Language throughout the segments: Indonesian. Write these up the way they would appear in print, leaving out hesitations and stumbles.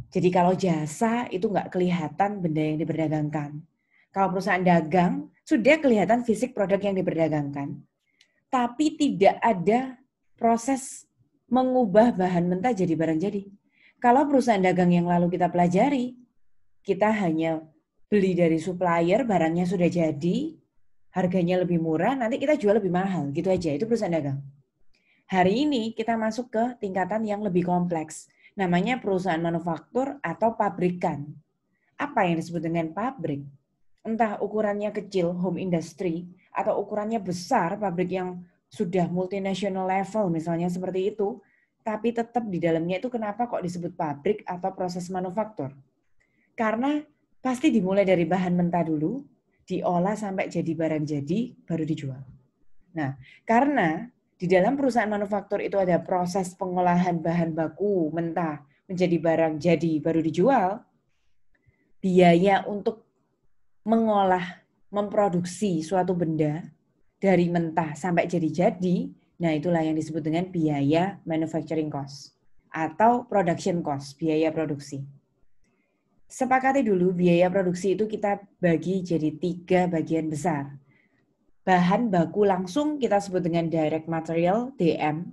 Jadi kalau jasa itu nggak kelihatan benda yang diperdagangkan. Kalau perusahaan dagang, sudah kelihatan fisik produk yang diperdagangkan. Tapi tidak ada proses mengubah bahan mentah jadi barang jadi. Kalau perusahaan dagang yang lalu kita pelajari, kita hanya beli dari supplier, barangnya sudah jadi, harganya lebih murah, nanti kita jual lebih mahal. Gitu aja, itu perusahaan dagang. Hari ini kita masuk ke tingkatan yang lebih kompleks. Namanya perusahaan manufaktur atau pabrikan. Apa yang disebut dengan pabrik? Entah ukurannya kecil, home industry, atau ukurannya besar, pabrik yang sudah multinational level misalnya seperti itu, tapi tetap di dalamnya itu kenapa kok disebut pabrik atau proses manufaktur? Karena pasti dimulai dari bahan mentah dulu, diolah sampai jadi barang jadi, baru dijual. Nah, karena di dalam perusahaan manufaktur itu ada proses pengolahan bahan baku mentah menjadi barang jadi baru dijual, biaya untuk mengolah, memproduksi suatu benda dari mentah sampai jadi, nah itulah yang disebut dengan biaya manufacturing cost atau production cost, biaya produksi. Sepakati dulu biaya produksi itu kita bagi jadi 3 bagian besar. Bahan baku langsung kita sebut dengan direct material, DM.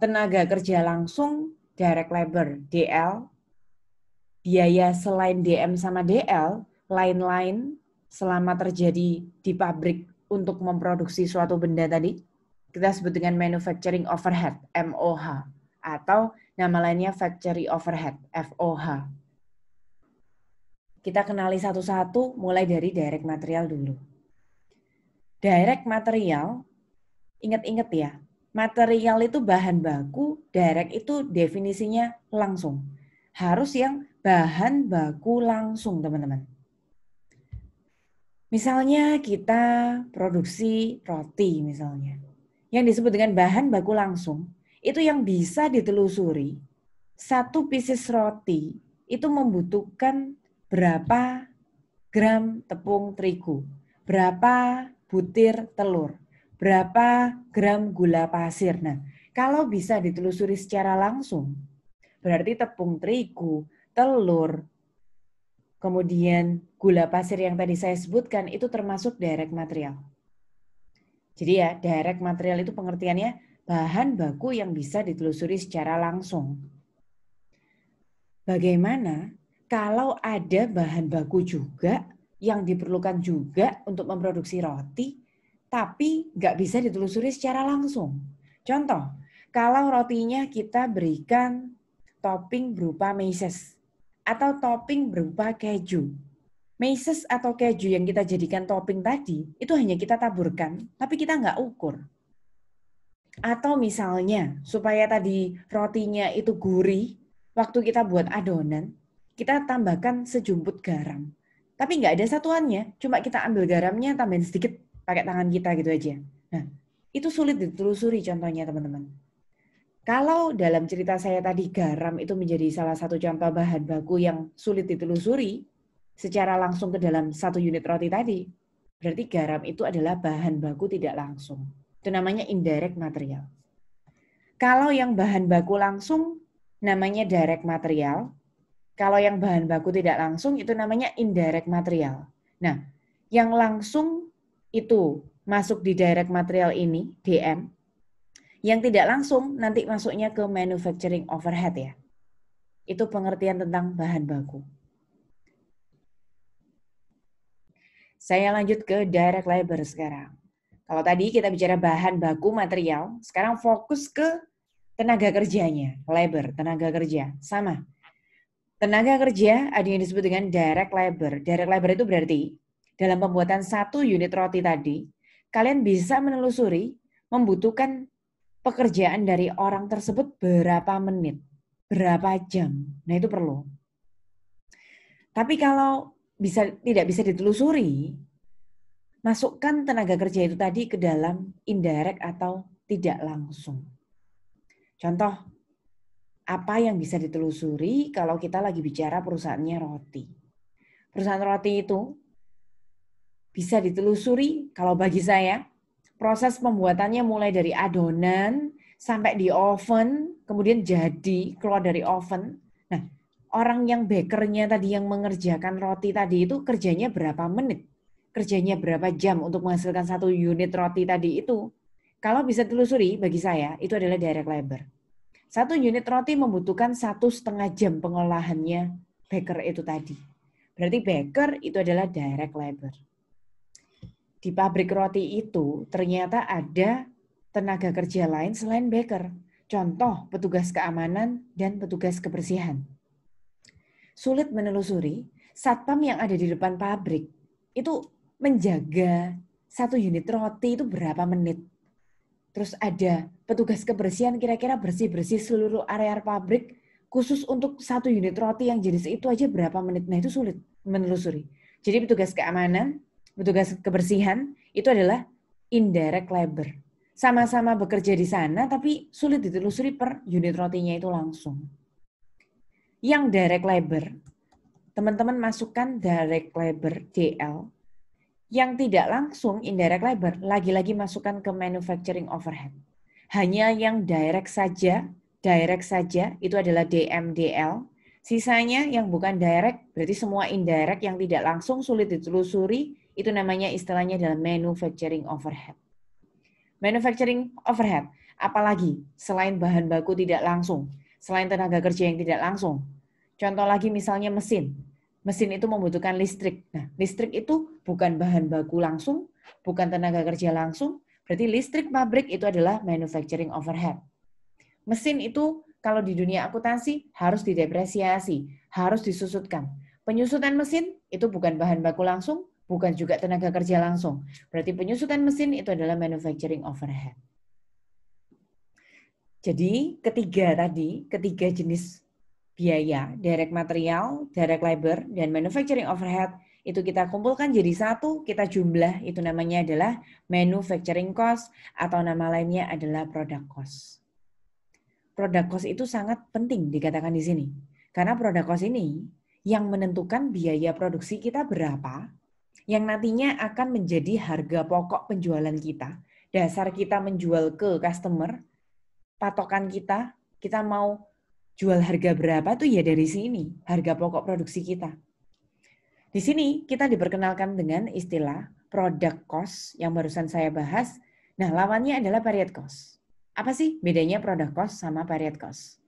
Tenaga kerja langsung, direct labor, DL. Biaya selain DM sama DL, lain-lain selama terjadi di pabrik untuk memproduksi suatu benda tadi, kita sebut dengan manufacturing overhead, MOH. Atau nama lainnya factory overhead, FOH. Kita kenali satu-satu mulai dari direct material dulu. Direct material, ingat-ingat ya, material itu bahan baku, direct itu definisinya langsung. Harus yang bahan baku langsung, teman-teman. Misalnya kita produksi roti misalnya. Yang disebut dengan bahan baku langsung, itu yang bisa ditelusuri. Satu pieces roti itu membutuhkan berapa gram tepung terigu, berapa butir telur, berapa gram gula pasir. Nah, kalau bisa ditelusuri secara langsung, berarti tepung terigu, telur, kemudian gula pasir yang tadi saya sebutkan itu termasuk direct material. Jadi ya, direct material itu pengertiannya bahan baku yang bisa ditelusuri secara langsung. Bagaimana kalau ada bahan baku juga yang diperlukan juga untuk memproduksi roti, tapi nggak bisa ditelusuri secara langsung? Contoh, kalau rotinya kita berikan topping berupa meses atau topping berupa keju. Meses atau keju yang kita jadikan topping tadi, itu hanya kita taburkan, tapi kita nggak ukur. Atau misalnya, supaya tadi rotinya itu gurih, waktu kita buat adonan, kita tambahkan sejumput garam. Tapi nggak ada satuannya, cuma kita ambil garamnya, tambahin sedikit pakai tangan kita gitu aja. Nah, itu sulit ditelusuri contohnya teman-teman. Kalau dalam cerita saya tadi garam itu menjadi salah satu contoh bahan baku yang sulit ditelusuri, secara langsung ke dalam satu unit roti tadi, berarti garam itu adalah bahan baku tidak langsung. Itu namanya indirect material. Kalau yang bahan baku langsung, namanya direct material. Kalau yang bahan baku tidak langsung, itu namanya indirect material. Nah, yang langsung itu masuk di direct material ini, DM. Yang tidak langsung nanti masuknya ke manufacturing overhead ya. Itu pengertian tentang bahan baku. Saya lanjut ke direct labor sekarang. Kalau tadi kita bicara bahan baku material, sekarang fokus ke tenaga kerjanya, labor, tenaga kerja. Sama. Tenaga kerja ada yang disebut dengan direct labor. Direct labor itu berarti dalam pembuatan satu unit roti tadi, kalian bisa menelusuri membutuhkan pekerjaan dari orang tersebut berapa menit, berapa jam. Nah itu perlu. Tapi kalau tidak bisa ditelusuri, masukkan tenaga kerja itu tadi ke dalam indirect atau tidak langsung. Contoh, apa yang bisa ditelusuri kalau kita lagi bicara perusahaannya roti. Perusahaan roti itu bisa ditelusuri kalau bagi saya, proses pembuatannya mulai dari adonan sampai di oven, kemudian jadi keluar dari oven. Nah, orang yang bakernya tadi yang mengerjakan roti tadi itu kerjanya berapa menit, kerjanya berapa jam untuk menghasilkan 1 unit roti tadi itu. Kalau bisa telusuri bagi saya itu adalah direct labor. 1 unit roti membutuhkan 1,5 jam pengolahannya baker itu tadi. Berarti baker itu adalah direct labor. Di pabrik roti itu ternyata ada tenaga kerja lain selain baker. Contoh petugas keamanan dan petugas kebersihan. Sulit menelusuri, satpam yang ada di depan pabrik itu menjaga 1 unit roti itu berapa menit. Terus ada petugas kebersihan kira-kira bersih-bersih seluruh area pabrik khusus untuk 1 unit roti yang jenis itu aja berapa menit. Nah itu sulit menelusuri. Jadi petugas keamanan, petugas kebersihan itu adalah indirect labor. Sama-sama bekerja di sana tapi sulit ditelusuri per unit rotinya itu langsung. Yang direct labor, teman-teman masukkan direct labor DL. Yang tidak langsung indirect labor, lagi-lagi masukkan ke manufacturing overhead. Hanya yang direct saja itu adalah DMDL. Sisanya yang bukan direct, berarti semua indirect yang tidak langsung sulit ditelusuri, itu namanya istilahnya adalah manufacturing overhead. Manufacturing overhead, apalagi selain bahan baku tidak langsung, selain tenaga kerja yang tidak langsung. Contoh lagi misalnya mesin. Mesin itu membutuhkan listrik. Nah, listrik itu bukan bahan baku langsung, bukan tenaga kerja langsung, berarti listrik pabrik itu adalah manufacturing overhead. Mesin itu kalau di dunia akuntansi harus didepresiasi, harus disusutkan. Penyusutan mesin itu bukan bahan baku langsung, bukan juga tenaga kerja langsung. Berarti penyusutan mesin itu adalah manufacturing overhead. Jadi ketiga jenis biaya, direct material, direct labor, dan manufacturing overhead, itu kita kumpulkan jadi satu, kita jumlah, itu namanya adalah manufacturing cost, atau nama lainnya adalah product cost. Product cost itu sangat penting dikatakan di sini. Karena product cost ini yang menentukan biaya produksi kita berapa, yang nantinya akan menjadi harga pokok penjualan kita. Dasar kita menjual ke customer, patokan kita mau jual harga berapa tuh ya dari sini, harga pokok produksi kita. Di sini kita diperkenalkan dengan istilah product cost yang barusan saya bahas. Nah, lawannya adalah period cost. Apa sih bedanya product cost sama period cost?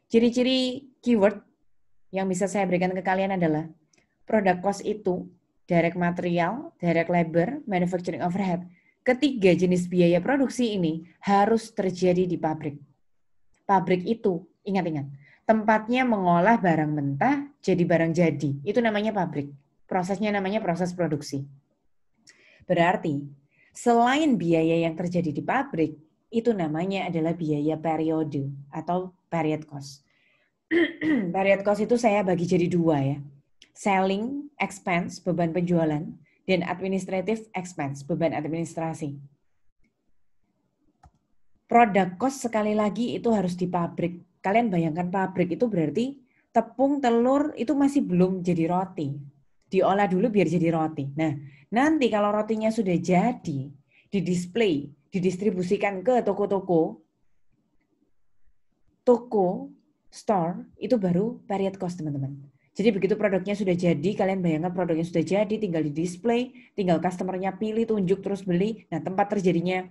Ciri-ciri keyword yang bisa saya berikan ke kalian adalah product cost itu direct material, direct labor, manufacturing overhead. Ketiga jenis biaya produksi ini harus terjadi di pabrik. Pabrik itu, ingat-ingat, tempatnya mengolah barang mentah jadi barang jadi. Itu namanya pabrik. Prosesnya namanya proses produksi. Berarti, selain biaya yang terjadi di pabrik, itu namanya adalah biaya periode atau period cost. Period cost itu saya bagi jadi 2 ya. Selling expense, beban penjualan, dan administrative expense, beban administrasi. Product cost sekali lagi itu harus di pabrik. Kalian bayangkan pabrik itu berarti tepung, telur itu masih belum jadi roti. Diolah dulu biar jadi roti. Nah, nanti kalau rotinya sudah jadi, didisplay, didistribusikan ke toko-toko, store, itu baru period cost, teman-teman. Jadi begitu produknya sudah jadi, kalian bayangkan produknya sudah jadi, tinggal di display, tinggal customernya pilih, tunjuk, terus beli. Nah, tempat terjadinya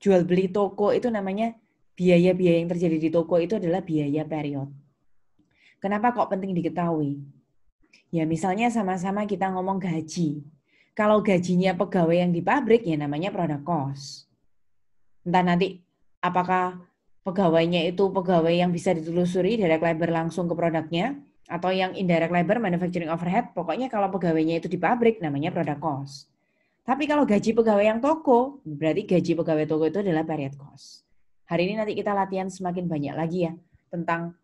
jual beli toko itu namanya biaya-biaya yang terjadi di toko itu adalah biaya period. Kenapa kok penting diketahui? Ya misalnya sama-sama kita ngomong gaji. Kalau gajinya pegawai yang di pabrik ya namanya product cost. Entah nanti apakah pegawainya itu pegawai yang bisa ditelusuri direct labor langsung ke produknya, atau yang indirect labor manufacturing overhead, pokoknya kalau pegawainya itu di pabrik namanya product cost. Tapi kalau gaji pegawai yang toko, berarti gaji pegawai toko itu adalah period cost. Hari ini nanti kita latihan semakin banyak lagi ya tentang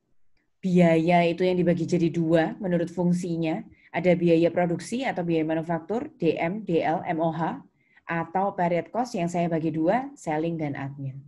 biaya itu yang dibagi jadi 2 menurut fungsinya. Ada biaya produksi atau biaya manufaktur, DM, DL, MOH, atau period cost yang saya bagi 2, selling dan admin.